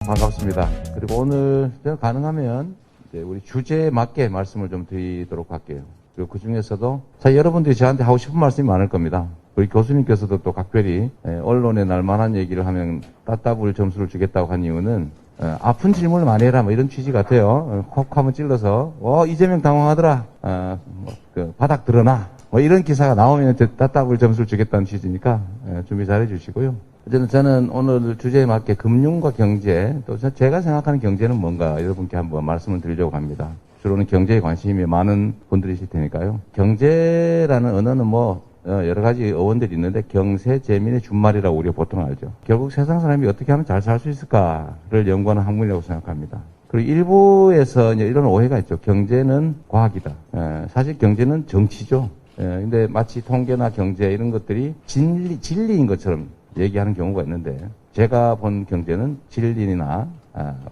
반갑습니다. 그리고 오늘 가능하면 이제 우리 주제에 맞게 말씀을 좀 드리도록 할게요. 그리고 그 중에서도 여러분들이 저한테 하고 싶은 말씀이 많을 겁니다. 우리 교수님께서도 또 각별히 언론에 날만한 얘기를 하면 따따블 점수를 주겠다고 한 이유는 아픈 질문을 많이 해라 뭐 이런 취지 같아요. 콕 하면 찔러서 이재명 당황하더라. 바닥 드러나. 뭐 이런 기사가 나오면 따따블 점수를 주겠다는 취지니까 준비 잘 해주시고요. 어쨌든 저는 오늘 주제에 맞게 금융과 경제, 또 제가 생각하는 경제는 뭔가 여러분께 한번 말씀을 드리려고 합니다. 주로는 경제에 관심이 많은 분들이실 테니까요. 경제라는 언어는 여러 가지 어원들이 있는데 경세, 재민의 준말이라고 우리가 보통 알죠. 결국 세상 사람이 어떻게 하면 잘 살 수 있을까를 연구하는 학문이라고 생각합니다. 그리고 일부에서 이런 오해가 있죠. 경제는 과학이다. 사실 경제는 정치죠. 근데 마치 통계나 경제 이런 것들이 진리인 것처럼 얘기하는 경우가 있는데 제가 본 경제는 진리나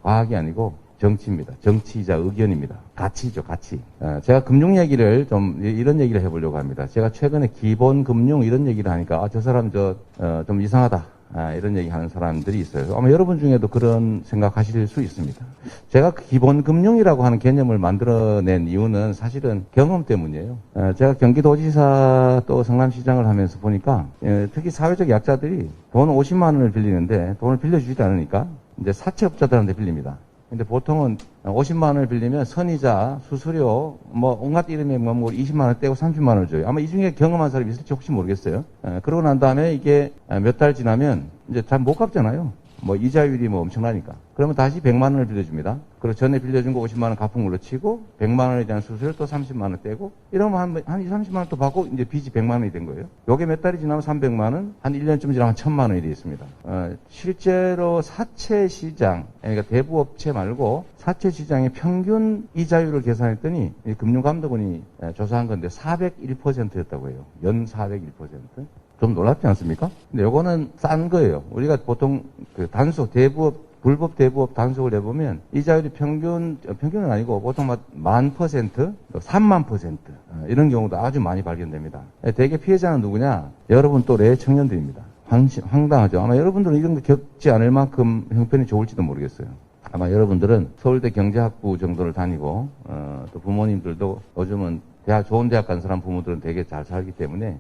과학이 아니고 정치입니다. 정치이자 의견입니다. 가치죠, 가치. 제가 금융 얘기를 이런 얘기를 해보려고 합니다. 제가 최근에 기본 금융 이런 얘기를 하니까 저 사람 좀 이상하다. 이런 얘기 하는 사람들이 있어요. 아마 여러분 중에도 그런 생각하실 수 있습니다. 제가 기본 금융이라고 하는 개념을 만들어낸 이유는 사실은 경험 때문이에요. 제가 경기도지사 또 성남시장을 하면서 보니까 특히 사회적 약자들이 돈 50만 원을 빌리는데 돈을 빌려주지 않으니까 이제 사채업자들한테 빌립니다. 근데 보통은 50만 원을 빌리면 선이자, 수수료, 온갖 이름의 20만 원 떼고 30만 원을 줘요. 아마 이 중에 경험한 사람이 있을지 혹시 모르겠어요. 그러고 난 다음에 이게 몇 달 지나면 이제 잘 못 갚잖아요. 이자율이 엄청나니까. 그러면 다시 100만 원을 빌려줍니다. 그리고 전에 빌려준 거 50만 원 갚은 걸로 치고 100만 원에 대한 수수료 또 30만 원 떼고 이러면 한 2, 30만 원 또 받고 이제 빚이 100만 원이 된 거예요. 요게 몇 달이 지나면 300만 원, 한 1년쯤 지나면 1000만 원이 되어 있습니다. 실제로 사채 시장, 그러니까 대부업체 말고 사채 시장의 평균 이자율을 계산했더니 금융감독원이 조사한 건데 401%였다고 해요. 연 401%. 좀 놀랍지 않습니까? 근데 요거는 싼 거예요. 우리가 보통 단속, 불법 대부업 단속을 해보면 이자율이 평균은 아니고 보통 1000%, 30,000% 이런 경우도 아주 많이 발견됩니다. 대개 피해자는 누구냐? 여러분 또래 청년들입니다. 황당하죠. 아마 여러분들은 이런 거 겪지 않을 만큼 형편이 좋을지도 모르겠어요. 아마 여러분들은 서울대 경제학부 정도를 다니고 또 부모님들도 요즘은 좋은 대학 간 사람 부모들은 되게 잘 살기 때문에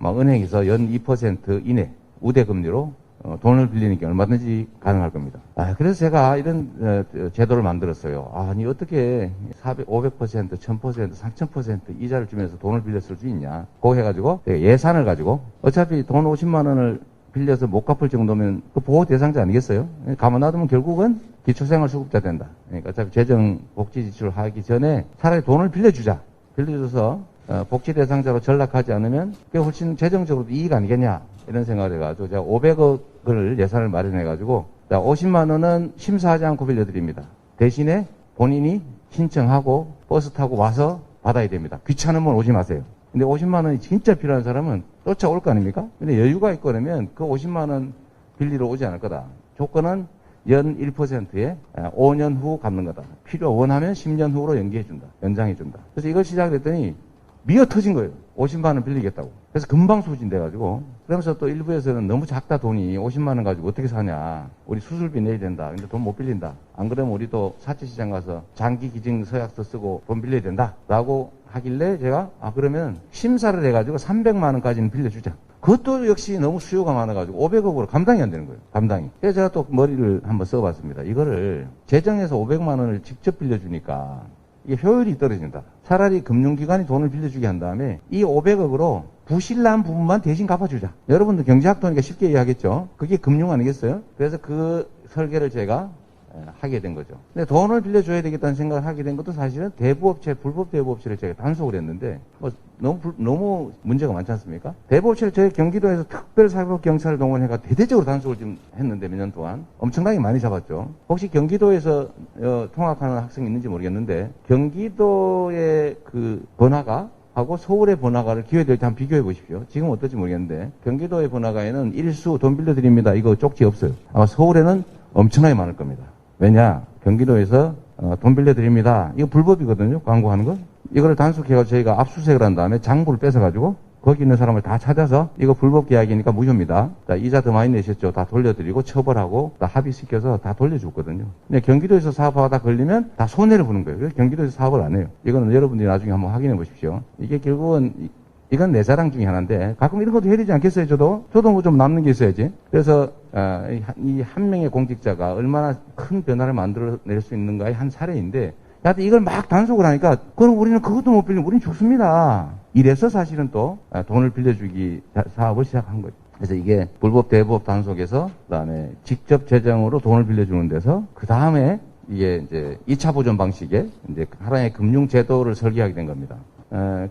은행에서 연 2% 이내 우대금리로 돈을 빌리니까 얼마든지 가능할 겁니다. 그래서 제가 이런 제도를 만들었어요. 아니 어떻게 500%, 1000%, 3000% 이자를 주면서 돈을 빌렸을 수 있냐. 그거 해가지고 예산을 가지고 어차피 돈 50만 원을 빌려서 못 갚을 정도면 그 보호 대상자 아니겠어요? 가만 놔두면 결국은 기초생활수급자 된다. 그러니까 어차피 재정복지 지출을 하기 전에 차라리 돈을 빌려줘서 복지 대상자로 전락하지 않으면 그게 훨씬 재정적으로도 이익 아니겠냐 이런 생각을 해가지고 제가 500억을 예산을 마련해가지고 50만 원은 심사하지 않고 빌려드립니다. 대신에 본인이 신청하고 버스 타고 와서 받아야 됩니다. 귀찮으면 오지 마세요. 근데 50만 원이 진짜 필요한 사람은 쫓아올 거 아닙니까? 근데 여유가 있고 그러면 그 50만 원 빌리러 오지 않을 거다. 조건은 연 1%에 5년 후 갚는 거다. 원하면 10년 후로 연장해준다. 그래서 이걸 시작을 했더니 미어 터진 거예요. 50만 원 빌리겠다고. 그래서 금방 소진돼가지고. 그러면서 또 일부에서는 너무 작다 돈이 50만 원 가지고 어떻게 사냐. 우리 수술비 내야 된다. 근데 돈 못 빌린다. 안 그러면 우리도 사채시장 가서 장기 기증 서약서 쓰고 돈 빌려야 된다. 라고 하길래 제가 그러면 심사를 해가지고 300만 원까지는 빌려주자. 그것도 역시 너무 수요가 많아가지고 500억으로 감당이 안 되는 거예요. 감당이. 그래서 제가 또 머리를 한번 써봤습니다. 이거를 재정에서 500만 원을 직접 빌려주니까 이게 효율이 떨어진다. 차라리 금융기관이 돈을 빌려주게 한 다음에 이 500억으로 부실난 부분만 대신 갚아주자. 여러분도 경제학도니까 쉽게 이해하겠죠. 그게 금융 아니겠어요? 그래서 그 설계를 제가 하게 된 거죠. 근데 돈을 빌려줘야 되겠다는 생각을 하게 된 것도 사실은 불법 대부업체를 제가 단속을 했는데 너무 문제가 많지 않습니까? 대부업체를 저희 경기도에서 특별사법경찰을 동원해가 대대적으로 단속을 좀 했는데 몇 년 동안 엄청나게 많이 잡았죠. 혹시 경기도에서 통학하는 학생이 있는지 모르겠는데 경기도의 그 번화가 하고 서울의 번화가를 기회될 때 한번 비교해 보십시오. 지금 어떨지 모르겠는데 경기도의 번화가에는 일수 돈 빌려드립니다. 이거 쪽지 없어요. 아마 서울에는 엄청나게 많을 겁니다. 왜냐? 경기도에서 돈 빌려드립니다. 이거 불법이거든요. 광고하는 거. 이거를 단속해가지고 저희가 압수수색을 한 다음에 장부를 뺏어가지고 거기 있는 사람을 다 찾아서 이거 불법 계약이니까 무효입니다. 자, 이자 더 많이 내셨죠. 다 돌려드리고 처벌하고 다 합의시켜서 다 돌려줬거든요. 근데 경기도에서 사업하다 걸리면 다 손해를 보는 거예요. 그래서 경기도에서 사업을 안 해요. 이거는 여러분들이 나중에 한번 확인해 보십시오. 이게 결국은 이건 내 자랑 중에 하나인데 가끔 이런 것도 해야 되지 않겠어요? 저도 뭐 좀 남는 게 있어야지. 그래서 이 한 명의 공직자가 얼마나 큰 변화를 만들어낼 수 있는가의 한 사례인데 하여튼 이걸 막 단속을 하니까 그럼 우리는 그것도 못 빌리면 우리는 죽습니다. 이래서 사실은 또 돈을 빌려주기 사업을 시작한 거죠. 그래서 이게 불법 대법 단속에서 그다음에 직접 재정으로 돈을 빌려주는 데서 그다음에 이게 이제 2차 보존 방식의 이제 하나의 금융 제도를 설계하게 된 겁니다.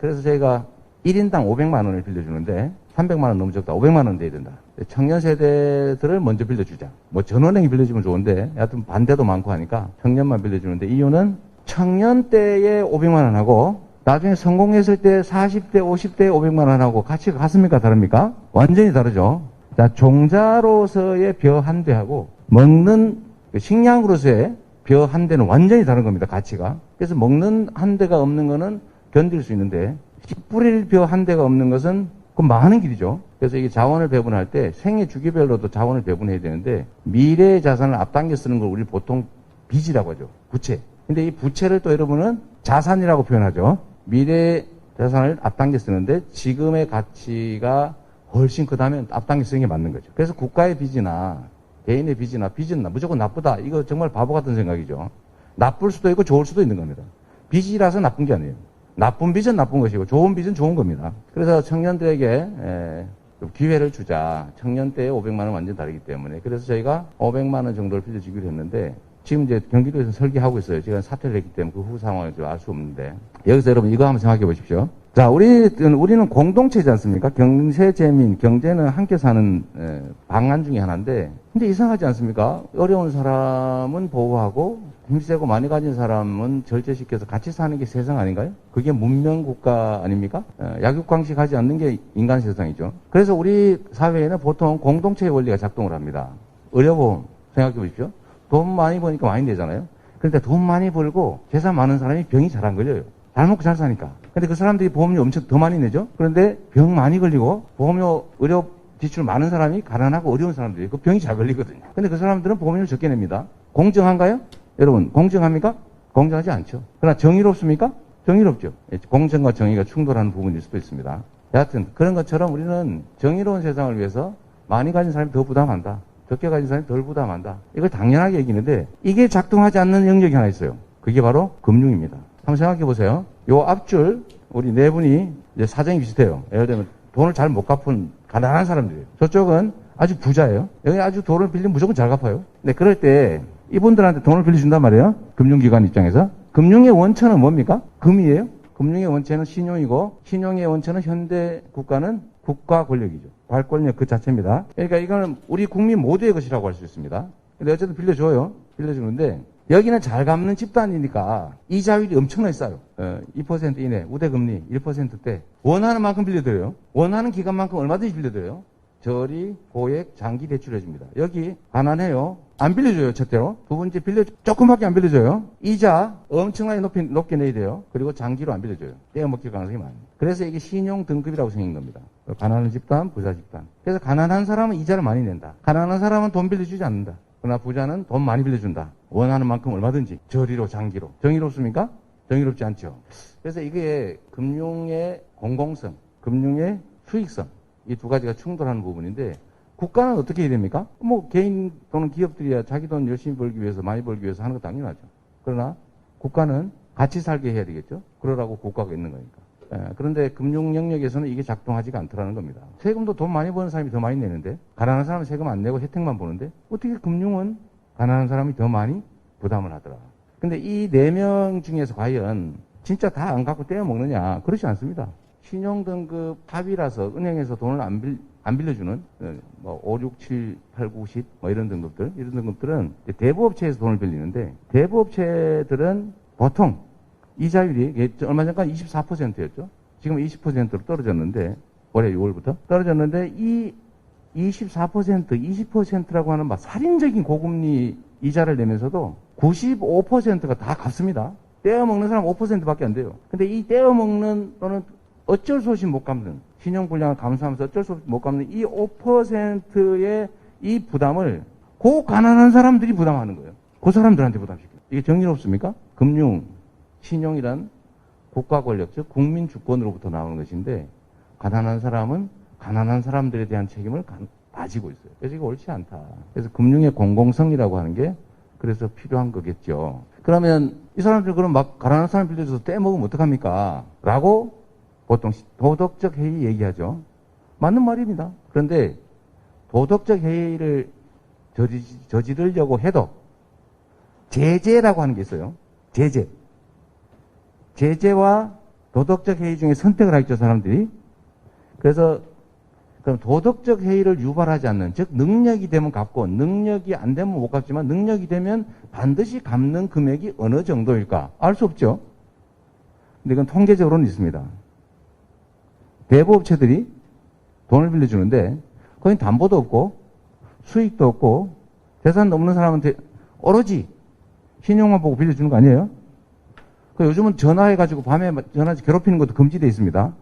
그래서 저희가 1인당 500만 원을 빌려주는데 300만 원 너무 적다. 500만 원 돼야 된다. 청년 세대들을 먼저 빌려주자. 뭐 전원행이 빌려주면 좋은데 하여튼 반대도 많고 하니까 청년만 빌려주는데 이유는 청년 때에 500만 원 하고 나중에 성공했을 때 40대, 50대에 500만 원 하고 가치가 같습니까? 다릅니까? 완전히 다르죠. 자, 종자로서의 벼 한 대하고 먹는 식량으로서의 벼 한 대는 완전히 다른 겁니다. 가치가. 그래서 먹는 한 대가 없는 거는 견딜 수 있는데 씨 뿌릴 벼 한 대가 없는 것은 그건 망하는 길이죠. 그래서 이게 자원을 배분할 때 생애 주기별로도 자원을 배분해야 되는데 미래의 자산을 앞당겨 쓰는 걸 우리 보통 빚이라고 하죠. 부채. 근데 이 부채를 또 여러분은 자산이라고 표현하죠. 미래 자산을 앞당겨 쓰는데 지금의 가치가 훨씬 크다면 앞당겨 쓰는 게 맞는 거죠. 그래서 국가의 빚이나 개인의 빚은 무조건 나쁘다. 이거 정말 바보 같은 생각이죠. 나쁠 수도 있고 좋을 수도 있는 겁니다. 빚이라서 나쁜 게 아니에요. 나쁜 빚은 나쁜 것이고 좋은 빚은 좋은 겁니다. 그래서 청년들에게 좀 기회를 주자. 청년 때의 500만 원 완전 다르기 때문에. 그래서 저희가 500만 원 정도를 빌려주기로 했는데 지금 이제 경기도에서 설계하고 있어요. 지금 사퇴를 했기 때문에 그 후 상황을 좀 알 수 없는데. 여기서 여러분 이거 한번 생각해 보십시오. 자, 우리는 공동체지 않습니까? 경제, 재민, 경제는 함께 사는 방안 중에 하나인데, 근데 이상하지 않습니까? 어려운 사람은 보호하고, 힘세고 많이 가진 사람은 절제시켜서 같이 사는 게 세상 아닌가요? 그게 문명국가 아닙니까? 약육강식하지 않는 게 인간 세상이죠. 그래서 우리 사회에는 보통 공동체의 원리가 작동을 합니다. 의료보험 생각해 보십시오. 돈 많이 버니까 많이 내잖아요. 그런데 돈 많이 벌고 재산 많은 사람이 병이 잘 안 걸려요. 잘 먹고 잘 사니까. 근데 그 사람들이 보험료 엄청 더 많이 내죠. 그런데 병 많이 걸리고 보험료 의료 지출 많은 사람이 가난하고 어려운 사람들이 그 병이 잘 걸리거든요. 근데 그 사람들은 보험료를 적게 냅니다. 공정한가요? 여러분 공정합니까? 공정하지 않죠. 그러나 정의롭습니까? 정의롭죠. 공정과 정의가 충돌하는 부분일 수도 있습니다. 여하튼 그런 것처럼 우리는 정의로운 세상을 위해서 많이 가진 사람이 더 부담한다. 적게 가진 사람이 덜 부담한다. 이걸 당연하게 얘기하는데 이게 작동하지 않는 영역이 하나 있어요. 그게 바로 금융입니다. 한번 생각해 보세요. 요 앞줄 우리 네 분이 이제 사정이 비슷해요. 예를 들면 돈을 잘 못 갚은 가난한 사람들이에요. 저쪽은 아주 부자예요. 여기 아주 돈을 빌리면 무조건 잘 갚아요. 근데 그럴 때 이분들한테 돈을 빌려준단 말이에요. 금융기관 입장에서. 금융의 원천은 뭡니까? 금이에요. 금융의 원천은 신용이고 신용의 원천은 현대 국가는 국가 권력이죠. 관권력 그 자체입니다. 그러니까 이거는 우리 국민 모두의 것이라고 할 수 있습니다. 근데 어쨌든 빌려줘요. 빌려주는데 여기는 잘 갚는 집단이니까 이자율이 엄청나게 싸요. 2% 이내, 우대금리 1%대 원하는 만큼 빌려드려요. 원하는 기간만큼 얼마든지 빌려드려요. 저리, 고액, 장기 대출해줍니다. 여기 가난해요. 안 빌려줘요. 첫째로. 두 번째 조금밖에 안 빌려줘요. 이자 엄청나게 높게 내야 돼요. 그리고 장기로 안 빌려줘요. 떼어먹힐 가능성이 많아요. 그래서 이게 신용 등급이라고 생긴 겁니다. 가난한 집단, 부자 집단. 그래서 가난한 사람은 이자를 많이 낸다. 가난한 사람은 돈 빌려주지 않는다. 그러나 부자는 돈 많이 빌려준다. 원하는 만큼 얼마든지 저리로 장기로. 정의롭습니까? 정의롭지 않죠. 그래서 이게 금융의 공공성, 금융의 수익성 이 두 가지가 충돌하는 부분인데 국가는 어떻게 해야 됩니까? 뭐 개인 또는 기업들이야 자기 돈 열심히 벌기 위해서 많이 벌기 위해서 하는 거 당연하죠. 그러나 국가는 같이 살게 해야 되겠죠. 그러라고 국가가 있는 거니까. 그런데 금융 영역에서는 이게 작동하지가 않더라는 겁니다. 세금도 돈 많이 버는 사람이 더 많이 내는데 가난한 사람은 세금 안 내고 혜택만 보는데 어떻게 금융은 가난한 사람이 더 많이 부담을 하더라. 근데 이 4명 중에서 과연 진짜 다 안 갖고 떼어 먹느냐? 그렇지 않습니다. 신용등급 합의라서 은행에서 돈을 안 빌려주는 뭐 5, 6, 7, 8, 9, 10 뭐 이런 등급들은 대부업체에서 돈을 빌리는데 대부업체들은 보통 이자율이 얼마 전까지 24%였죠. 지금 20%로 떨어졌는데 올해 6월부터 떨어졌는데 이 24%, 20%라고 하는 막 살인적인 고금리 이자를 내면서도 95%가 다 갚습니다. 떼어먹는 사람 5%밖에 안 돼요. 근데 이 떼어먹는 또는 어쩔 수 없이 못 갚는 신용불량을 감수하면서 어쩔 수 없이 못 갚는 이 5%의 이 부담을 그 가난한 사람들이 부담하는 거예요. 그 사람들한테 부담시켜요. 이게 정의롭습니까? 금융, 신용이란 국가 권력, 즉 국민 주권으로부터 나오는 것인데 가난한 사람은 가난한 사람들에 대한 책임을 가지고 있어요. 그래서 이거 옳지 않다. 그래서 금융의 공공성이라고 하는 게 그래서 필요한 거겠죠. 그러면 이 사람들 그럼 막 가난한 사람 빌려줘서 떼먹으면 어떡합니까? 라고 보통 도덕적 해이 얘기하죠. 맞는 말입니다. 그런데 도덕적 해이를 저지르려고 해도 제재라고 하는 게 있어요. 제재와 도덕적 해이 중에 선택을 하겠죠, 사람들이. 그래서 그럼 도덕적 해이를 유발하지 않는, 즉 능력이 되면 갚고 능력이 안 되면 못 갚지만 능력이 되면 반드시 갚는 금액이 어느 정도일까? 알 수 없죠. 근데 이건 통계적으로는 있습니다. 대부업체들이 돈을 빌려주는데 거긴 담보도 없고 수익도 없고 재산도 없는 사람한테 오로지 신용만 보고 빌려주는 거 아니에요? 요즘은 전화해가지고 밤에 전화해서 괴롭히는 것도 금지되어 있습니다.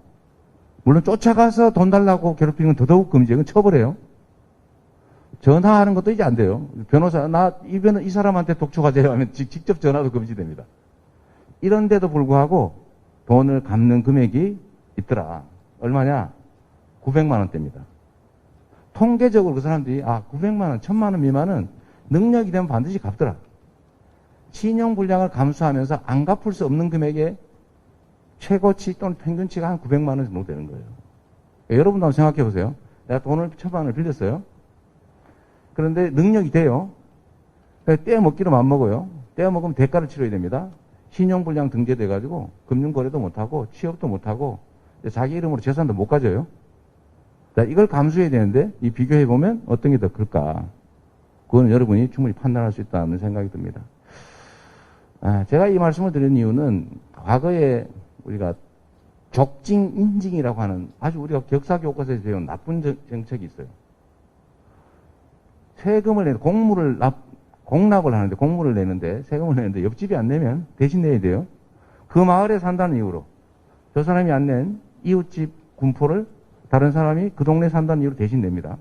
물론 쫓아가서 돈 달라고 괴롭히는 건 더더욱 금지예요. 그건 처벌해요. 전화하는 것도 이제 안 돼요. 변호사, 이 사람한테 독촉하세요 하면 직접 전화도 금지됩니다. 이런데도 불구하고 돈을 갚는 금액이 있더라. 얼마냐? 900만 원대입니다. 통계적으로 그 사람들이 900만 원, 1000만 원 미만은 능력이 되면 반드시 갚더라. 신용불량을 감수하면서 안 갚을 수 없는 금액의 최고치 또는 평균치가 한 900만 원 정도 되는 거예요. 여러분도 한번 생각해 보세요. 내가 돈을 1000만 원을 빌렸어요. 그런데 능력이 돼요. 떼어먹기로 맘먹어요. 떼어먹으면 대가를 치러야 됩니다. 신용불량 등재돼가지고 금융거래도 못하고 취업도 못하고 자기 이름으로 재산도 못 가져요. 이걸 감수해야 되는데 이 비교해보면 어떤 게 더 클까? 그건 여러분이 충분히 판단할 수 있다는 생각이 듭니다. 제가 이 말씀을 드린 이유는 과거에 우리가 족징 인징이라고 하는 아주 우리가 격사교과서에서 배운 나쁜 정책이 있어요. 세금을 내는 공납을 하는데 공물을 내는데 세금을 내는데 옆집이 안 내면 대신 내야 돼요. 그 마을에 산다는 이유로 저 사람이 안 낸 이웃집 군포를 다른 사람이 그 동네 산다는 이유로 대신 냅니다.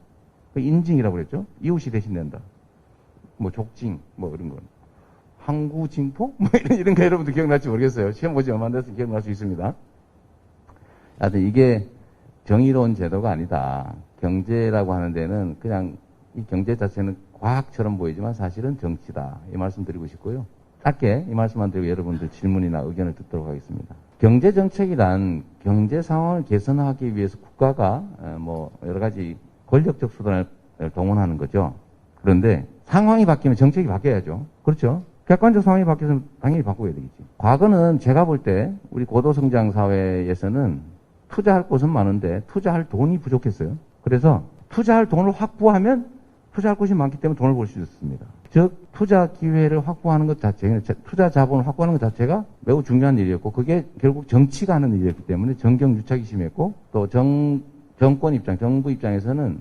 인징이라고 그랬죠. 이웃이 대신 낸다. 뭐 족징 뭐 이런 건. 항구징포? 뭐 이런 거 여러분들 기억날지 모르겠어요. 시험 보지 얼마 안 돼서 기억날 수 있습니다. 하여튼 이게 정의로운 제도가 아니다. 경제라고 하는 데는 그냥 이 경제 자체는 과학처럼 보이지만 사실은 정치다. 이 말씀 드리고 싶고요. 짧게 이 말씀만 드리고 여러분들 질문이나 의견을 듣도록 하겠습니다. 경제 정책이란 경제 상황을 개선하기 위해서 국가가 뭐 여러 가지 권력적 수단을 동원하는 거죠. 그런데 상황이 바뀌면 정책이 바뀌어야죠. 그렇죠? 객관적 상황이 바뀌어서 당연히 바꿔야 되겠지. 과거는 제가 볼 때 우리 고도성장 사회에서는 투자할 곳은 많은데 투자할 돈이 부족했어요. 그래서 투자할 돈을 확보하면 투자할 곳이 많기 때문에 돈을 벌 수 있었습니다. 즉 투자 기회를 확보하는 것 자체, 투자 자본을 확보하는 것 자체가 매우 중요한 일이었고 그게 결국 정치가 하는 일이었기 때문에 정경유착이 심했고 또 정권 입장, 정부 입장에서는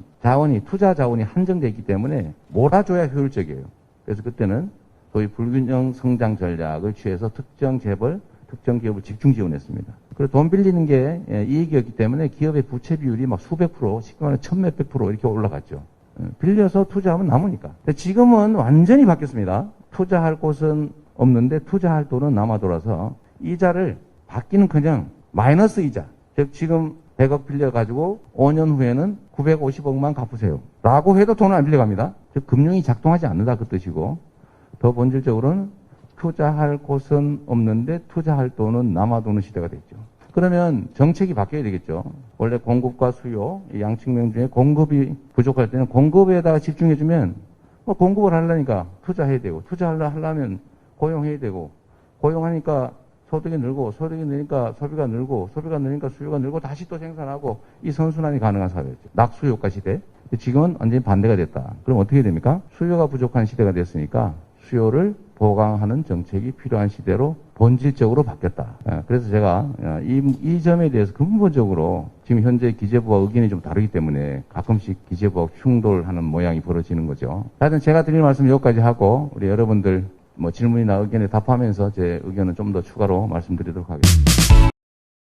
투자 자원이 한정되어 있기 때문에 몰아줘야 효율적이에요. 그래서 그때는 소위 불균형 성장 전략을 취해서 특정 재벌, 특정 기업을 집중 지원했습니다. 그리고 돈 빌리는 게 이익이었기 때문에 기업의 부채 비율이 막 수백 프로, 쉽게 말하면 1000몇백 프로 이렇게 올라갔죠. 빌려서 투자하면 남으니까. 지금은 완전히 바뀌었습니다. 투자할 곳은 없는데 투자할 돈은 남아 돌아서 이자를 받기는커녕 마이너스 이자. 즉 지금 100억 빌려가지고 5년 후에는 950억만 갚으세요. 라고 해도 돈을 안 빌려갑니다. 즉 금융이 작동하지 않는다 그 뜻이고 더 본질적으로는 투자할 곳은 없는데 투자할 돈은 남아도는 시대가 됐죠. 그러면 정책이 바뀌어야 되겠죠. 원래 공급과 수요, 이 양측면 중에 공급이 부족할 때는 공급에다가 집중해주면 공급을 하려니까 투자해야 되고 투자하려면 고용해야 되고 고용하니까 소득이 늘고 소득이 늘니까 소비가 늘고 소비가 늘니까 수요가 늘고 다시 또 생산하고 이 선순환이 가능한 사회였죠. 낙수효과 시대. 지금은 완전히 반대가 됐다. 그럼 어떻게 됩니까? 수요가 부족한 시대가 됐으니까 수요를 보강하는 정책이 필요한 시대로 본질적으로 바뀌었다. 그래서 제가 이 점에 대해서 근본적으로 지금 현재 기재부와 의견이 좀 다르기 때문에 가끔씩 기재부와 충돌하는 모양이 벌어지는 거죠. 하여튼 제가 드릴 말씀 여기까지 하고 우리 여러분들 질문이나 의견에 답하면서 제 의견을 좀 더 추가로 말씀드리도록 하겠습니다.